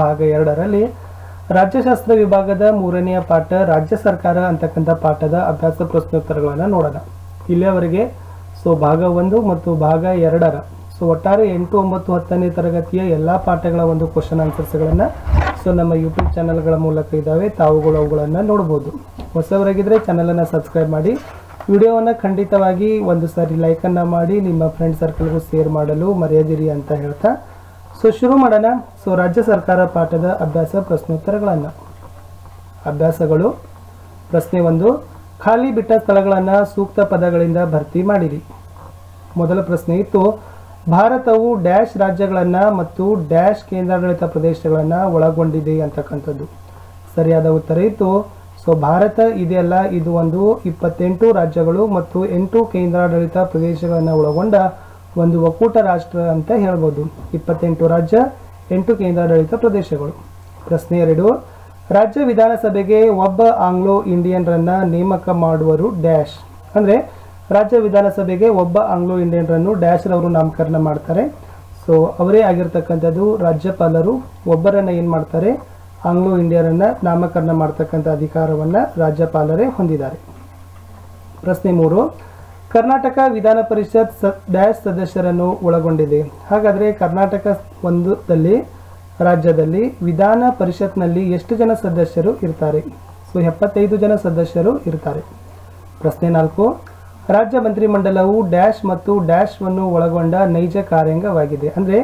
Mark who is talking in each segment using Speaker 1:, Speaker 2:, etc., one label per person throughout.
Speaker 1: ಭಾಗ 2ರಲ್ಲಿ ರಾಜ್ಯಶಾಸ್ತ್ರ ವಿಭಾಗದ 3ನೆಯ ಪಾಠ ರಾಜ್ಯ ಸರ್ಕಾರ ಅಂತಕ್ಕಂಥ ಪಾಠದ ಅಭ್ಯಾಸ ಪ್ರಶ್ನೋತ್ತರಗಳನ್ನು ನೋಡೋಣ. ಇಲ್ಲಿಯವರೆಗೆ ಭಾಗ 1 ಮತ್ತು ಭಾಗ 2ರ ಒಟ್ಟಾರೆ 8, 9, 10ನೇ ತರಗತಿಯ ಎಲ್ಲ ಪಾಠಗಳ ಒಂದು ಕ್ವಶನ್ ಆನ್ಸರ್ಸ್ಗಳನ್ನು ನಮ್ಮ ಯೂಟ್ಯೂಬ್ ಚಾನಲ್ಗಳ ಮೂಲಕ ಇದ್ದಾವೆ. ತಾವುಗಳು ಅವುಗಳನ್ನು ನೋಡ್ಬೋದು. ಹೊಸವರಾಗಿದ್ದರೆ ಚಾನಲನ್ನು ಸಬ್ಸ್ಕ್ರೈಬ್ ಮಾಡಿ, ವಿಡಿಯೋವನ್ನು ಖಂಡಿತವಾಗಿ ಒಂದು ಸಾರಿ ಲೈಕನ್ನು ಮಾಡಿ ನಿಮ್ಮ ಫ್ರೆಂಡ್ ಸರ್ಕಲ್ಗೂ ಶೇರ್ ಮಾಡಲು ಮರೆಯದಿರಿ ಅಂತ ಹೇಳ್ತಾ ಶುರು ಮಾಡೋಣ. ರಾಜ್ಯ ಸರ್ಕಾರ ಪಾಠದ ಅಭ್ಯಾಸ ಪ್ರಶ್ನೋತ್ತರಗಳನ್ನು. ಅಭ್ಯಾಸಗಳು. ಪ್ರಶ್ನೆ 1, ಖಾಲಿ ಬಿಟ್ಟ ಸ್ಥಳಗಳನ್ನು ಸೂಕ್ತ ಪದಗಳಿಂದ ಭರ್ತಿ ಮಾಡಿರಿ. ಮೊದಲ ಪ್ರಶ್ನೆ ಇತ್ತು, ಭಾರತವು ಡ್ಯಾಶ್ ರಾಜ್ಯಗಳನ್ನು ಮತ್ತು ಡ್ಯಾಶ್ ಕೇಂದ್ರಾಡಳಿತ ಪ್ರದೇಶಗಳನ್ನು ಒಳಗೊಂಡಿದೆ ಅಂತಕ್ಕಂಥದ್ದು. ಸರಿಯಾದ ಉತ್ತರ ಇತ್ತು. ಭಾರತ ಇದೆಯಲ್ಲ, ಇದು ಒಂದು 28 ರಾಜ್ಯಗಳು ಮತ್ತು 8 ಕೇಂದ್ರಾಡಳಿತ ಪ್ರದೇಶಗಳನ್ನು ಒಳಗೊಂಡ ಒಂದು ಒಕ್ಕೂಟ ರಾಷ್ಟ್ರ ಅಂತ ಹೇಳ್ಬೋದು. 28 ರಾಜ್ಯ, 8 ಕೇಂದ್ರಾಡಳಿತ ಪ್ರದೇಶಗಳು. ಪ್ರಶ್ನೆ 2, ರಾಜ್ಯ ವಿಧಾನಸಭೆಗೆ ಒಬ್ಬ ಆಂಗ್ಲೋ ಇಂಡಿಯನ್ರನ್ನ ನೇಮಕ ಮಾಡುವರು ಡ್ಯಾಶ್. ಅಂದರೆ ರಾಜ್ಯ ವಿಧಾನಸಭೆಗೆ ಒಬ್ಬ ಆಂಗ್ಲೋ ಇಂಡಿಯನ್ರನ್ನು ಡ್ಯಾಶ್ ರವರು ನಾಮಕರಣ ಮಾಡ್ತಾರೆ. ಅವರೇ ಆಗಿರ್ತಕ್ಕಂಥದ್ದು ರಾಜ್ಯಪಾಲರು. ಒಬ್ಬರನ್ನು ಏನು ಮಾಡ್ತಾರೆ, ಆಂಗ್ಲೋ ಇಂಡಿಯರನ್ನು ನಾಮಕರಣ ಮಾಡ್ತಕ್ಕಂಥ ಅಧಿಕಾರವನ್ನು ರಾಜ್ಯಪಾಲರೇ ಹೊಂದಿದ್ದಾರೆ. ಪ್ರಶ್ನೆ 3, ಕರ್ನಾಟಕ ವಿಧಾನ ಪರಿಷತ್ ಡ್ಯಾಶ್ ಸದಸ್ಯರನ್ನು ಒಳಗೊಂಡಿದೆ. ಹಾಗಾದರೆ ಕರ್ನಾಟಕ ರಾಜ್ಯದಲ್ಲಿ ವಿಧಾನ ಪರಿಷತ್ನಲ್ಲಿ ಎಷ್ಟು ಜನ ಸದಸ್ಯರು ಇರ್ತಾರೆ? 75 ಜನ ಸದಸ್ಯರು ಇರ್ತಾರೆ. ಪ್ರಶ್ನೆ 4, ರಾಜ್ಯ ಮಂತ್ರಿಮಂಡಲವು ಡ್ಯಾಶ್ ಮತ್ತು ಡ್ಯಾಶ್ವನ್ನು ಒಳಗೊಂಡ ನೈಜ ಕಾರ್ಯಾಂಗವಾಗಿದೆ. ಅಂದರೆ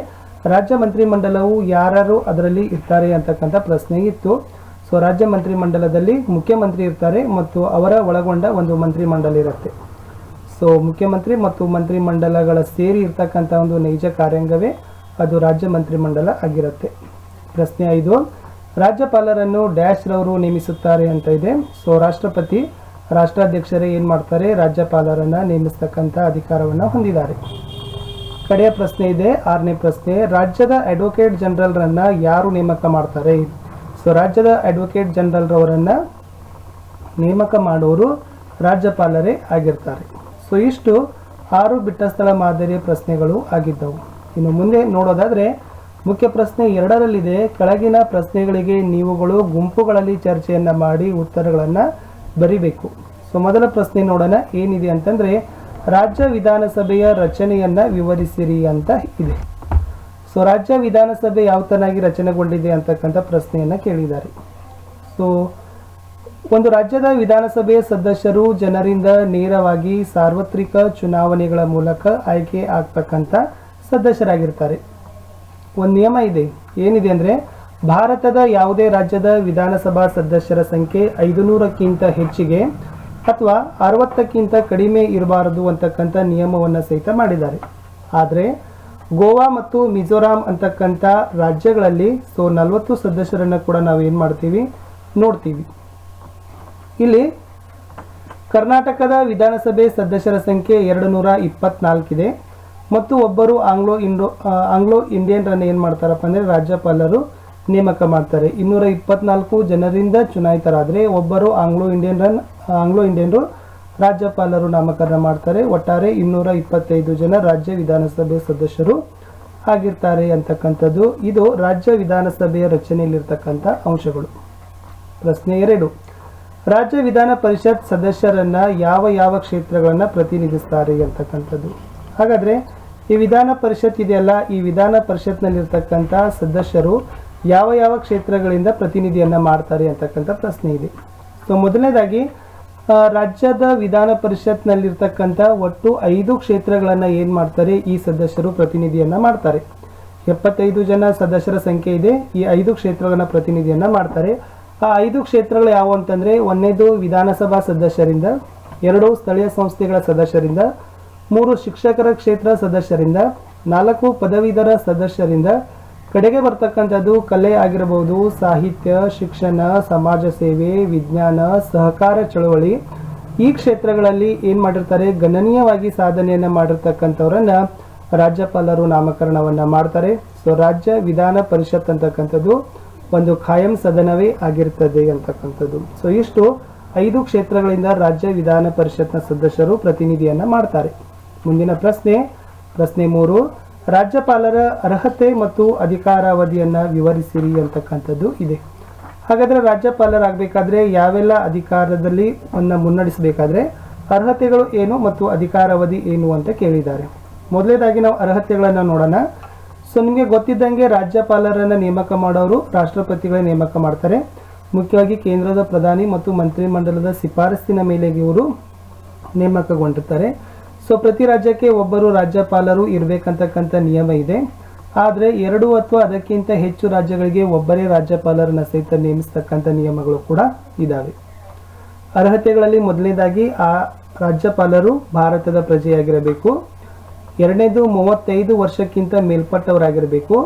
Speaker 1: ರಾಜ್ಯ ಮಂತ್ರಿಮಂಡಲವು ಯಾರು ಅದರಲ್ಲಿ ಇರ್ತಾರೆ ಅಂತಕ್ಕಂಥ ಪ್ರಶ್ನೆ ಇತ್ತು. ರಾಜ್ಯ ಮಂತ್ರಿಮಂಡಲದಲ್ಲಿ ಮುಖ್ಯಮಂತ್ರಿ ಇರ್ತಾರೆ ಮತ್ತು ಅವರ ಒಳಗೊಂಡ ಒಂದು ಮಂತ್ರಿಮಂಡಲ ಇರುತ್ತೆ. ಮುಖ್ಯಮಂತ್ರಿ ಮತ್ತು ಮಂತ್ರಿಮಂಡಲಗಳ ಸೇರಿ ಇರ್ತಕ್ಕಂಥ ಒಂದು ನೈಜ ಕಾರ್ಯಾಂಗವೇ ಅದು ರಾಜ್ಯ ಮಂತ್ರಿಮಂಡಲ ಆಗಿರುತ್ತೆ. ಪ್ರಶ್ನೆ 5, ರಾಜ್ಯಪಾಲರನ್ನು ಡ್ಯಾಶ್ ರವರು ನೇಮಿಸುತ್ತಾರೆ ಅಂತ ಇದೆ. ರಾಷ್ಟ್ರಪತಿ, ರಾಷ್ಟ್ರಾಧ್ಯಕ್ಷರೇ ಏನು ಮಾಡ್ತಾರೆ, ರಾಜ್ಯಪಾಲರನ್ನು ನೇಮಿಸ್ತಕ್ಕಂಥ ಅಧಿಕಾರವನ್ನು ಹೊಂದಿದ್ದಾರೆ. ಕಡೆಯ ಪ್ರಶ್ನೆ ಇದೆ, 6ನೇ ಪ್ರಶ್ನೆ, ರಾಜ್ಯದ ಅಡ್ವೊಕೇಟ್ ಜನರಲ್ರನ್ನ ಯಾರು ನೇಮಕ ಮಾಡ್ತಾರೆ? ರಾಜ್ಯದ ಅಡ್ವೊಕೇಟ್ ಜನರಲ್ ರವರನ್ನ ನೇಮಕ ಮಾಡೋರು ರಾಜ್ಯಪಾಲರೇ ಆಗಿರ್ತಾರೆ. ಇಷ್ಟು 6 ಬಿಟ್ಟ ಸ್ಥಳ ಮಾದರಿಯ ಪ್ರಶ್ನೆಗಳು ಆಗಿದ್ದವು. ಇನ್ನು ಮುಂದೆ ನೋಡೋದಾದ್ರೆ ಮುಖ್ಯ ಪ್ರಶ್ನೆ 2ರಲ್ಲಿದೆ, ಕೆಳಗಿನ ಪ್ರಶ್ನೆಗಳಿಗೆ ನೀವುಗಳು ಗುಂಪುಗಳಲ್ಲಿ ಚರ್ಚೆಯನ್ನು ಮಾಡಿ ಉತ್ತರಗಳನ್ನು ಬರಿಬೇಕು. ಮೊದಲ ಪ್ರಶ್ನೆ ನೋಡೋಣ ಏನಿದೆ ಅಂತಂದ್ರೆ, ರಾಜ್ಯ ವಿಧಾನಸಭೆಯ ರಚನೆಯನ್ನ ವಿವರಿಸಿರಿ ಅಂತ ಇದೆ. ರಾಜ್ಯ ವಿಧಾನಸಭೆ ಯಾವ ತನಾಗಿ ರಚನೆಗೊಂಡಿದೆ ಅಂತಕ್ಕಂಥ ಪ್ರಶ್ನೆಯನ್ನ ಕೇಳಿದ್ದಾರೆ. ಒಂದು ರಾಜ್ಯದ ವಿಧಾನಸಭೆಯ ಸದಸ್ಯರು ಜನರಿಂದ ನೇರವಾಗಿ ಸಾರ್ವತ್ರಿಕ ಚುನಾವಣೆಗಳ ಮೂಲಕ ಆಯ್ಕೆ ಆಗ್ತಕ್ಕಂಥ ಸದಸ್ಯರಾಗಿರ್ತಾರೆ. ಒಂದು ನಿಯಮ ಇದೆ, ಏನಿದೆ ಅಂದರೆ ಭಾರತದ ಯಾವುದೇ ರಾಜ್ಯದ ವಿಧಾನಸಭಾ ಸದಸ್ಯರ ಸಂಖ್ಯೆ 500ಕ್ಕಿಂತ ಹೆಚ್ಚಿಗೆ ಅಥವಾ 60ಕ್ಕಿಂತ ಕಡಿಮೆ ಇರಬಾರದು ಅಂತಕ್ಕಂಥ ನಿಯಮವನ್ನು ಸಹಿತ ಮಾಡಿದ್ದಾರೆ. ಆದರೆ ಗೋವಾ ಮತ್ತು ಮಿಜೋರಾಂ ಅಂತಕ್ಕಂಥ ರಾಜ್ಯಗಳಲ್ಲಿ 40 ಸದಸ್ಯರನ್ನು ಕೂಡ ನಾವು ಏನು ಮಾಡ್ತೀವಿ, ನೋಡ್ತೀವಿ. ಇಲ್ಲಿ ಕರ್ನಾಟಕದ ವಿಧಾನಸಭೆ ಸದಸ್ಯರ ಸಂಖ್ಯೆ 224 ಇದೆ ಮತ್ತು ಒಬ್ಬರು ಆಂಗ್ಲೋ ಇಂಡಿಯನ್ರನ್ನು ಏನು ಮಾಡ್ತಾರಪ್ಪ ಅಂದರೆ ರಾಜ್ಯಪಾಲರು ನೇಮಕ ಮಾಡ್ತಾರೆ. 224 ಜನರಿಂದ ಚುನಾಯಿತರಾದರೆ ಒಬ್ಬರು ಆಂಗ್ಲೋ ಇಂಡಿಯನ್ರು ರಾಜ್ಯಪಾಲರು ನಾಮಕರಣ ಮಾಡ್ತಾರೆ. ಒಟ್ಟಾರೆ 225 ಜನ ರಾಜ್ಯ ವಿಧಾನಸಭೆ ಸದಸ್ಯರು ಆಗಿರ್ತಾರೆ ಅಂತಕ್ಕಂಥದ್ದು ಇದು ರಾಜ್ಯ ವಿಧಾನಸಭೆಯ ರಚನೆಯಲ್ಲಿರ್ತಕ್ಕಂಥ ಅಂಶಗಳು. ಪ್ರಶ್ನೆ 2, ರಾಜ್ಯ ವಿಧಾನ ಪರಿಷತ್ ಸದಸ್ಯರನ್ನ ಯಾವ ಕ್ಷೇತ್ರಗಳನ್ನು ಪ್ರತಿನಿಧಿಸ್ತಾರೆ ಅಂತಕ್ಕಂಥದ್ದು. ಹಾಗಾದರೆ ಈ ವಿಧಾನ ಪರಿಷತ್ ಇದೆಯಲ್ಲ, ಈ ವಿಧಾನ ಪರಿಷತ್ನಲ್ಲಿರ್ತಕ್ಕಂಥ ಸದಸ್ಯರು ಯಾವ ಕ್ಷೇತ್ರಗಳಿಂದ ಪ್ರತಿನಿಧಿಯನ್ನು ಮಾಡ್ತಾರೆ ಅಂತಕ್ಕಂಥ ಪ್ರಶ್ನೆ ಇದೆ. ಮೊದಲನೇದಾಗಿ ರಾಜ್ಯದ ವಿಧಾನ ಪರಿಷತ್ನಲ್ಲಿರ್ತಕ್ಕಂಥ ಒಟ್ಟು 5 ಕ್ಷೇತ್ರಗಳನ್ನು ಏನು ಮಾಡ್ತಾರೆ, ಈ ಸದಸ್ಯರು ಪ್ರತಿನಿಧಿಯನ್ನು ಮಾಡ್ತಾರೆ. 75 ಜನ ಸದಸ್ಯರ ಸಂಖ್ಯೆ ಇದೆ. ಈ 5 ಕ್ಷೇತ್ರಗಳನ್ನು ಪ್ರತಿನಿಧಿಯನ್ನು ಮಾಡ್ತಾರೆ. ಆ 5 ಕ್ಷೇತ್ರಗಳು ಯಾವುವು ಅಂತಂದರೆ, 1ನೇದು ವಿಧಾನಸಭಾ ಸದಸ್ಯರಿಂದ, 2 ಸ್ಥಳೀಯ ಸಂಸ್ಥೆಗಳ ಸದಸ್ಯರಿಂದ, 3 ಶಿಕ್ಷಕರ ಕ್ಷೇತ್ರ ಸದಸ್ಯರಿಂದ, 4 ಪದವೀಧರ ಸದಸ್ಯರಿಂದ, ಕಡೆಗೆ ಬರ್ತಕ್ಕಂಥದ್ದು ಕಲೆ ಆಗಿರಬಹುದು, ಸಾಹಿತ್ಯ, ಶಿಕ್ಷಣ, ಸಮಾಜ ಸೇವೆ, ವಿಜ್ಞಾನ, ಸಹಕಾರ ಚಳವಳಿ. ಈ ಕ್ಷೇತ್ರಗಳಲ್ಲಿ ಏನು ಮಾಡಿರ್ತಾರೆ, ಗಣನೀಯವಾಗಿ ಸಾಧನೆಯನ್ನು ಮಾಡಿರ್ತಕ್ಕಂಥವ್ರನ್ನ ರಾಜ್ಯಪಾಲರು ನಾಮಕರಣವನ್ನು ಮಾಡ್ತಾರೆ. ರಾಜ್ಯ ವಿಧಾನ ಪರಿಷತ್ ಅಂತಕ್ಕಂಥದ್ದು ಒಂದು ಖಾಯಂ ಸದನವೇ ಆಗಿರ್ತದೆ ಅಂತಕ್ಕಂಥದ್ದು. ಇಷ್ಟು 5 ಕ್ಷೇತ್ರಗಳಿಂದ ರಾಜ್ಯ ವಿಧಾನ ಪರಿಷತ್ನ ಸದಸ್ಯರು ಪ್ರತಿನಿಧಿಯನ್ನು ಮಾಡ್ತಾರೆ. ಮುಂದಿನ ಪ್ರಶ್ನೆ 3, ರಾಜ್ಯಪಾಲರ ಅರ್ಹತೆ ಮತ್ತು ಅಧಿಕಾರಾವಧಿಯನ್ನು ವಿವರಿಸಿರಿ ಅಂತಕ್ಕಂಥದ್ದು ಇದೆ. ಹಾಗಾದರೆ ರಾಜ್ಯಪಾಲರಾಗಬೇಕಾದ್ರೆ ಯಾವೆಲ್ಲ ಅಧಿಕಾರದಲ್ಲಿ ಮುನ್ನಡೆಸಬೇಕಾದ್ರೆ ಅರ್ಹತೆಗಳು ಏನು ಮತ್ತು ಅಧಿಕಾರಾವಧಿ ಏನು ಅಂತ ಕೇಳಿದ್ದಾರೆ. ಮೊದಲನೇದಾಗಿ ನಾವು ಅರ್ಹತೆಗಳನ್ನು ನೋಡೋಣ. ಸೊ ನಿಮಗೆ ಗೊತ್ತಿದ್ದಂಗೆ ರಾಜ್ಯಪಾಲರನ್ನು ನೇಮಕ ಮಾಡೋರು ರಾಷ್ಟ್ರಪತಿಗಳ ನೇಮಕ ಮಾಡ್ತಾರೆ. ಮುಖ್ಯವಾಗಿ ಕೇಂದ್ರದ ಪ್ರಧಾನಿ ಮತ್ತು ಮಂತ್ರಿಮಂಡಲದ ಶಿಫಾರಸ್ಸಿನ ಮೇಲೆ ಇವರು ನೇಮಕಗೊಂಡಿರ್ತಾರೆ. ಸೊ ಪ್ರತಿ ರಾಜ್ಯಕ್ಕೆ ಒಬ್ಬರು ರಾಜ್ಯಪಾಲರು ಇರಬೇಕಂತಕ್ಕಂಥ ನಿಯಮ ಇದೆ. ಆದರೆ 2 ಅಥವಾ ಅದಕ್ಕಿಂತ ಹೆಚ್ಚು ರಾಜ್ಯಗಳಿಗೆ ಒಬ್ಬರೇ ರಾಜ್ಯಪಾಲರನ್ನ ಸಹಿತ ನೇಮಿಸ್ತಕ್ಕಂಥ ನಿಯಮಗಳು ಕೂಡ ಇದ್ದಾವೆ. ಅರ್ಹತೆಗಳಲ್ಲಿ ಮೊದಲನೇದಾಗಿ ಆ ರಾಜ್ಯಪಾಲರು ಭಾರತದ ಪ್ರಜೆಯಾಗಿರಬೇಕು. ಎರಡನೇದು 35 ವರ್ಷಕ್ಕಿಂತ ಮೇಲ್ಪಟ್ಟವರಾಗಿರಬೇಕು.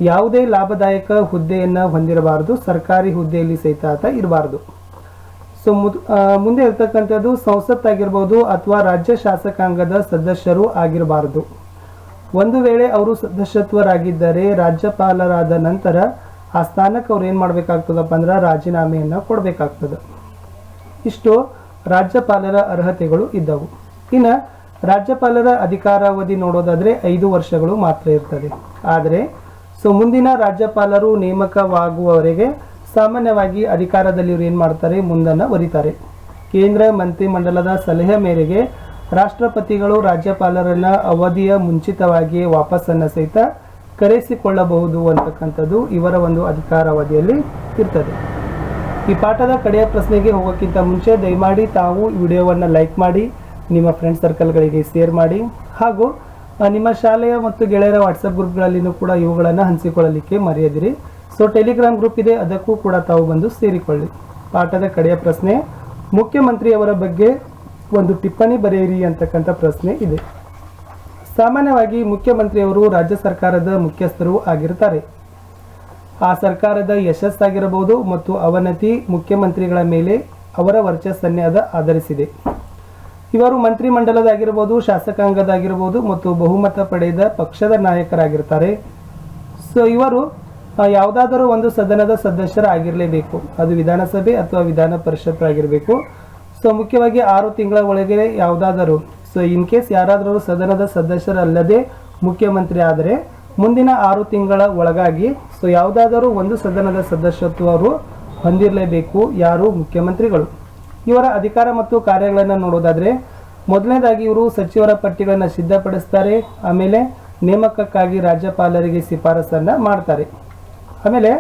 Speaker 1: ಯಾವುದೇ ಲಾಭದಾಯಕ ಹುದ್ದೆಯನ್ನು ಹೊಂದಿರಬಾರದು. ಸರ್ಕಾರಿ ಹುದ್ದೆಯಲ್ಲಿ ಸಹಿತ ಆತ ಇರಬಾರ್ದು. ಸೊ ಮುಂದೆ ಇರ್ತಕ್ಕಂಥದ್ದು ಸಂಸತ್ತಾಗಿರ್ಬೋದು ಅಥವಾ ರಾಜ್ಯ ಶಾಸಕಾಂಗದ ಸದಸ್ಯರು ಆಗಿರಬಾರದು. ಒಂದು ವೇಳೆ ಅವರು ಸದಸ್ಯತ್ವರಾಗಿದ್ದರೆ ರಾಜ್ಯಪಾಲರಾದ ನಂತರ ಆ ಸ್ಥಾನಕ್ಕೆ ಅವ್ರು ಏನು ಮಾಡಬೇಕಾಗ್ತದಪ್ಪ ಅಂದ್ರೆ ರಾಜೀನಾಮೆಯನ್ನು ಕೊಡಬೇಕಾಗ್ತದೆ. ಇಷ್ಟು ರಾಜ್ಯಪಾಲರ ಅರ್ಹತೆಗಳು ಇದ್ದವು. ಇನ್ನು ರಾಜ್ಯಪಾಲರ ಅಧಿಕಾರಾವಧಿ ನೋಡೋದಾದರೆ 5 ವರ್ಷಗಳು ಮಾತ್ರ ಇರ್ತದೆ. ಆದರೆ ಮುಂದಿನ ರಾಜ್ಯಪಾಲರು ನೇಮಕವಾಗುವವರೆಗೆ ಸಾಮಾನ್ಯವಾಗಿ ಅಧಿಕಾರದಲ್ಲಿ ಇವರು ಏನು ಮಾಡ್ತಾರೆ, ಮುಂದನ್ನು ವರಿತಾರೆ. ಕೇಂದ್ರ ಮಂತ್ರಿಮಂಡಲದ ಸಲಹೆ ಮೇರೆಗೆ ರಾಷ್ಟ್ರಪತಿಗಳು ರಾಜ್ಯಪಾಲರನ್ನ ಅವಧಿಯ ಮುಂಚಿತವಾಗಿಯೇ ವಾಪಸ್ಸನ್ನು ಸಹಿತ ಕರೆಸಿಕೊಳ್ಳಬಹುದು ಅಂತಕ್ಕಂಥದ್ದು ಇವರ ಒಂದು ಅಧಿಕಾರಾವಧಿಯಲ್ಲಿ ಇರ್ತದೆ. ಈ ಪಾಠದ ಕಡೆಯ ಪ್ರಶ್ನೆಗೆ ಹೋಗೋಕ್ಕಿಂತ ಮುಂಚೆ ದಯಮಾಡಿ ತಾವು ವಿಡಿಯೋವನ್ನು ಲೈಕ್ ಮಾಡಿ, ನಿಮ್ಮ ಫ್ರೆಂಡ್ ಸರ್ಕಲ್ಗಳಿಗೆ ಶೇರ್ ಮಾಡಿ, ಹಾಗೂ ನಿಮ್ಮ ಶಾಲೆಯ ಮತ್ತು ಗೆಳೆಯರ ವಾಟ್ಸಪ್ ಗ್ರೂಪ್ಗಳಲ್ಲಿನೂ ಕೂಡ ಇವುಗಳನ್ನು ಹಂಚಿಕೊಳ್ಳಲಿಕ್ಕೆ ಮರೆಯದಿರಿ. ಸೊ ಟೆಲಿಗ್ರಾಮ್ ಗ್ರೂಪ್ ಇದೆ, ಅದಕ್ಕೂ ಕೂಡ ತಾವು ಬಂದು ಸೇರಿಕೊಳ್ಳಿ. ಪಾಠದ ಕಡೆಯ ಪ್ರಶ್ನೆ, ಮುಖ್ಯಮಂತ್ರಿಯವರ ಬಗ್ಗೆ ಒಂದು ಟಿಪ್ಪಣಿ ಬರೆಯಿರಿ ಅಂತಕ್ಕಂಥ ಪ್ರಶ್ನೆ ಇದೆ. ಸಾಮಾನ್ಯವಾಗಿ ಮುಖ್ಯಮಂತ್ರಿಯವರು ರಾಜ್ಯ ಸರ್ಕಾರದ ಮುಖ್ಯಸ್ಥರು ಆಗಿರ್ತಾರೆ. ಆ ಸರ್ಕಾರದ ಯಶಸ್ಸಾಗಿರಬಹುದು ಮತ್ತು ಅವನತಿ ಮುಖ್ಯಮಂತ್ರಿಗಳ ಮೇಲೆ ಅವರ ವರ್ಚಸ್ಸನ್ನೇ ಆಧರಿಸಿದೆ. ಇವರು ಮಂತ್ರಿಮಂಡಲದಾಗಿರ್ಬೋದು, ಶಾಸಕಾಂಗದಾಗಿರ್ಬೋದು ಮತ್ತು ಬಹುಮತ ಪಡೆದ ಪಕ್ಷದ ನಾಯಕರಾಗಿರ್ತಾರೆ. ಸೊ ಇವರು ಯಾವುದಾದರೂ ಒಂದು ಸದನದ ಸದಸ್ಯರಾಗಿರಲೇಬೇಕು. ಅದು ವಿಧಾನಸಭೆ ಅಥವಾ ವಿಧಾನ ಪರಿಷತ್ ಆಗಿರಬೇಕು. ಸೊ ಮುಖ್ಯವಾಗಿ 6 ತಿಂಗಳ ಒಳಗೆ ಯಾವುದಾದರೂ ಇನ್ ಕೇಸ್ ಯಾರಾದರೂ ಸದನದ ಸದಸ್ಯರಲ್ಲದೆ ಮುಖ್ಯಮಂತ್ರಿ ಆದರೆ ಮುಂದಿನ 6 ತಿಂಗಳ ಒಳಗಾಗಿ ಯಾವುದಾದರೂ ಒಂದು ಸದನದ ಸದಸ್ಯತ್ವ ಅವರು ಹೊಂದಿರಲೇಬೇಕು. ಯಾರು? ಮುಖ್ಯಮಂತ್ರಿಗಳು. ಇವರ ಅಧಿಕಾರ ಮತ್ತು ಕಾರ್ಯಗಳನ್ನು ನೋಡೋದಾದರೆ ಮೊದಲನೇದಾಗಿ ಇವರು ಸಚಿವರ ಪಟ್ಟಿಗಳನ್ನು ಸಿದ್ಧಪಡಿಸ್ತಾರೆ. ಆಮೇಲೆ ನೇಮಕಕ್ಕಾಗಿ ರಾಜ್ಯಪಾಲರಿಗೆ ಶಿಫಾರಸನ್ನು ಮಾಡ್ತಾರೆ. ಆಮೇಲೆ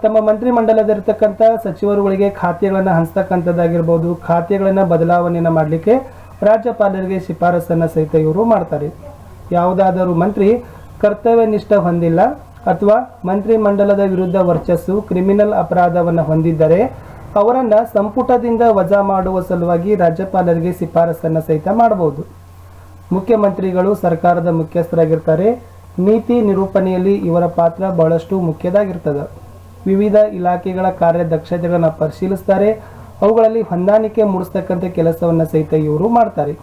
Speaker 1: ತಮ್ಮ ಮಂತ್ರಿಮಂಡಲದಲ್ಲಿರ್ತಕ್ಕಂಥ ಸಚಿವರುಗಳಿಗೆ ಖಾತೆಗಳನ್ನು ಹಂಚ್ತಕ್ಕಂಥದ್ದಾಗಿರ್ಬೋದು, ಖಾತೆಗಳನ್ನು ಬದಲಾವಣೆಯನ್ನು ಮಾಡಲಿಕ್ಕೆ ರಾಜ್ಯಪಾಲರಿಗೆ ಶಿಫಾರಸನ್ನು ಸಹಿತ ಇವರು ಮಾಡ್ತಾರೆ. ಯಾವುದಾದರೂ ಮಂತ್ರಿ ಕರ್ತವ್ಯನಿಷ್ಠ ಹೊಂದಿಲ್ಲ ಅಥವಾ ಮಂತ್ರಿಮಂಡಲದ ವಿರುದ್ಧ ವರ್ಚಸ್ಸು ಕ್ರಿಮಿನಲ್ ಅಪರಾಧವನ್ನು ಹೊಂದಿದ್ದರೆ ಅವರನ್ನು ಸಂಪುಟದಿಂದ ವಜಾ ಮಾಡುವ ಸಲುವಾಗಿ ರಾಜ್ಯಪಾಲರಿಗೆ ಶಿಫಾರಸನ್ನು ಸಹಿತ ಮಾಡಬಹುದು. ಮುಖ್ಯಮಂತ್ರಿಗಳು ಸರ್ಕಾರದ ಮುಖ್ಯಸ್ಥರಾಗಿರ್ತಾರೆ. ನೀತಿ ನಿರೂಪಣೆಯಲ್ಲಿ ಇವರ ಪಾತ್ರ ಬಹಳಷ್ಟು ಮುಖ್ಯದಾಗಿರ್ತದೆ. ವಿವಿಧ ಇಲಾಖೆಗಳ ಕಾರ್ಯದಕ್ಷತೆಗಳನ್ನು ಪರಿಶೀಲಿಸ್ತಾರೆ. ಅವುಗಳಲ್ಲಿ ಹೊಂದಾಣಿಕೆ ಮೂಡಿಸ್ತಕ್ಕಂಥ ಕೆಲಸವನ್ನು ಸಹಿತ ಇವರು ಮಾಡ್ತಾರೆ.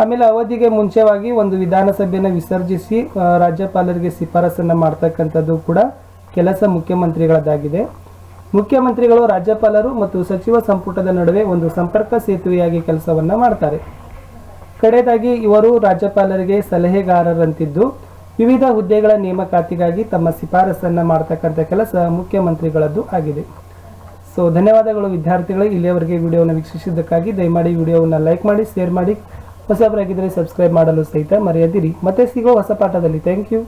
Speaker 1: ಆಮೇಲೆ ಅವಧಿಗೆ ಮುಂಚೆವಾಗಿ ಒಂದು ವಿಧಾನಸಭೆಯನ್ನು ವಿಸರ್ಜಿಸಿ ರಾಜ್ಯಪಾಲರಿಗೆ ಶಿಫಾರಸನ್ನು ಮಾಡ್ತಕ್ಕಂಥದ್ದು ಕೂಡ ಕೆಲಸ ಮುಖ್ಯಮಂತ್ರಿಗಳದ್ದಾಗಿದೆ. ಮುಖ್ಯಮಂತ್ರಿಗಳು ರಾಜ್ಯಪಾಲರು ಮತ್ತು ಸಚಿವ ಸಂಪುಟದ ನಡುವೆ ಒಂದು ಸಂಪರ್ಕ ಸೇತುವೆಯಾಗಿ ಕೆಲಸವನ್ನು ಮಾಡ್ತಾರೆ. ಕಡೆಯದಾಗಿ ಇವರು ರಾಜ್ಯಪಾಲರಿಗೆ ಸಲಹೆಗಾರರಂತಿದ್ದು ವಿವಿಧ ಹುದ್ದೆಗಳ ನೇಮಕಾತಿಗಾಗಿ ತಮ್ಮ ಶಿಫಾರಸನ್ನು ಮಾಡ್ತಕ್ಕಂಥ ಕೆಲಸ ಮುಖ್ಯಮಂತ್ರಿಗಳದ್ದು ಆಗಿದೆ. ಸೊ ಧನ್ಯವಾದಗಳು ವಿದ್ಯಾರ್ಥಿಗಳು. ಇಲ್ಲಿಯವರೆಗೆ ವಿಡಿಯೋವನ್ನು ವೀಕ್ಷಿಸಿದ್ದಕ್ಕಾಗಿ ದಯಮಾಡಿ ವಿಡಿಯೋವನ್ನು ಲೈಕ್ ಮಾಡಿ, ಶೇರ್ ಮಾಡಿ. ಹೊಸಬರಾಗಿದ್ದರೆ ಸಬ್ಸ್ಕ್ರೈಬ್ ಮಾಡಲು ಸಹಿತ ಮರೆಯದಿರಿ. ಮತ್ತೆ ಸಿಗೋ ಹೊಸ ಪಾಠದಲ್ಲಿ. Thank you.